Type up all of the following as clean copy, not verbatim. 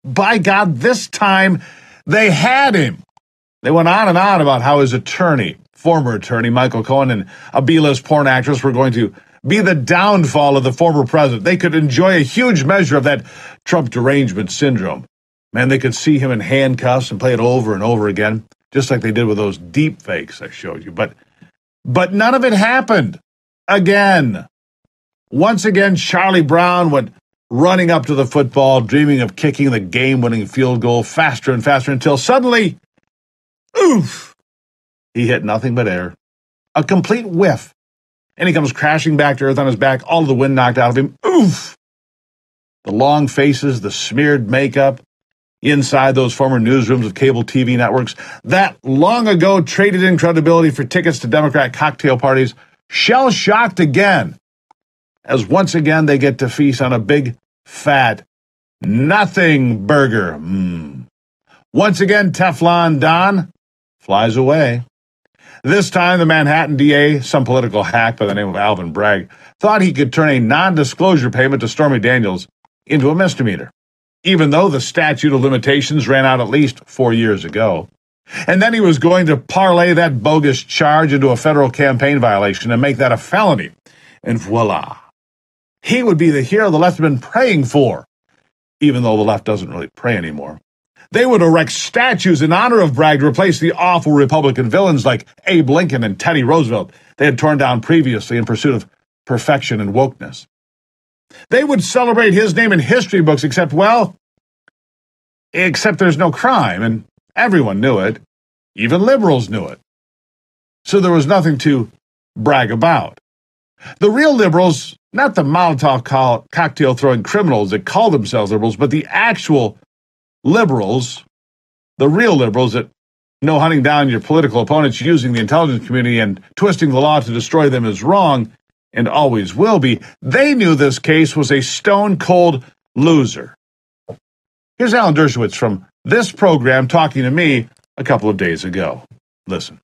by God, this time they had him. They went on and on about how his attorney, former attorney Michael Cohen, and a B-list porn actress were going to be the downfall of the former president. They could enjoy a huge measure of that Trump derangement syndrome. Man, they could see him in handcuffs and play it over and over again, just like they did with those deep fakes I showed you. But none of it happened. Again. Once again, Charlie Brown went running up to the football, dreaming of kicking the game-winning field goal faster and faster until suddenly, oof, he hit nothing but air. A complete whiff. And he comes crashing back to earth on his back, all of the wind knocked out of him. Oof! The long faces, the smeared makeup, inside those former newsrooms of cable TV networks, that long ago traded in credibility for tickets to Democrat cocktail parties, shell-shocked again, as once again they get to feast on a big, fat, nothing burger. Once again, Teflon Don flies away. This time, the Manhattan DA, some political hack by the name of Alvin Bragg, thought he could turn a non-disclosure payment to Stormy Daniels into a misdemeanor, even though the statute of limitations ran out at least 4 years ago. And then he was going to parlay that bogus charge into a federal campaign violation and make that a felony. And voila. He would be the hero the left had been praying for, even though the left doesn't really pray anymore. They would erect statues in honor of Bragg to replace the awful Republican villains like Abe Lincoln and Teddy Roosevelt they had torn down previously in pursuit of perfection and wokeness. They would celebrate his name in history books, except there's no crime, and everyone knew it. Even liberals knew it. So there was nothing to brag about. The real liberals, not the Molotov cocktail-throwing criminals that call themselves liberals, but the actual liberals, the real liberals that know hunting down your political opponents using the intelligence community and twisting the law to destroy them is wrong and always will be, they knew this case was a stone-cold loser. Here's Alan Dershowitz from this program talking to me a couple of days ago. Listen.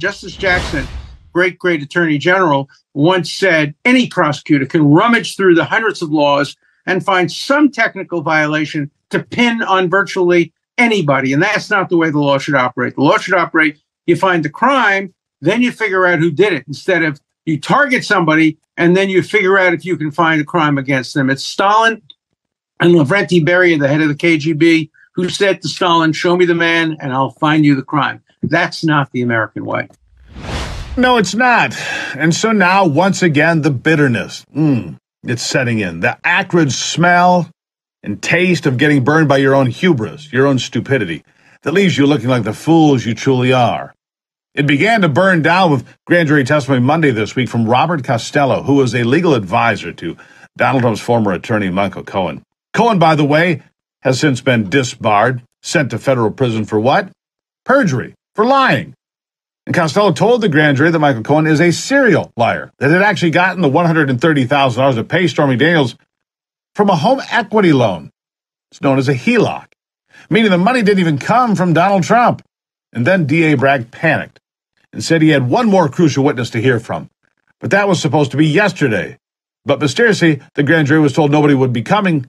Justice Jackson, great attorney general, once said any prosecutor can rummage through the hundreds of laws and find some technical violation to pin on virtually anybody. And that's not the way the law should operate. The law should operate, you find the crime, then you figure out who did it, instead of you target somebody and then you figure out if you can find a crime against them. It's Stalin and Lavrenti Beria, the head of the KGB, who said to Stalin, show me the man and I'll find you the crime. That's not the American way. No, it's not. And so now, once again, the bitterness, it's setting in. The acrid smell and taste of getting burned by your own hubris, your own stupidity, that leaves you looking like the fools you truly are. It began to burn down with grand jury testimony Monday this week from Robert Costello, who was a legal advisor to Donald Trump's former attorney, Michael Cohen. Cohen, by the way, has since been disbarred, sent to federal prison for what? Perjury, for lying. And Costello told the grand jury that Michael Cohen is a serial liar, that had actually gotten the $130,000 to pay Stormy Daniels from a home equity loan. It's known as a HELOC, meaning the money didn't even come from Donald Trump. And then DA Bragg panicked and said he had one more crucial witness to hear from. But that was supposed to be yesterday. But mysteriously, the grand jury was told nobody would be coming,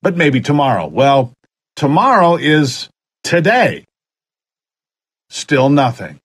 but maybe tomorrow. Well, tomorrow is today. Still nothing.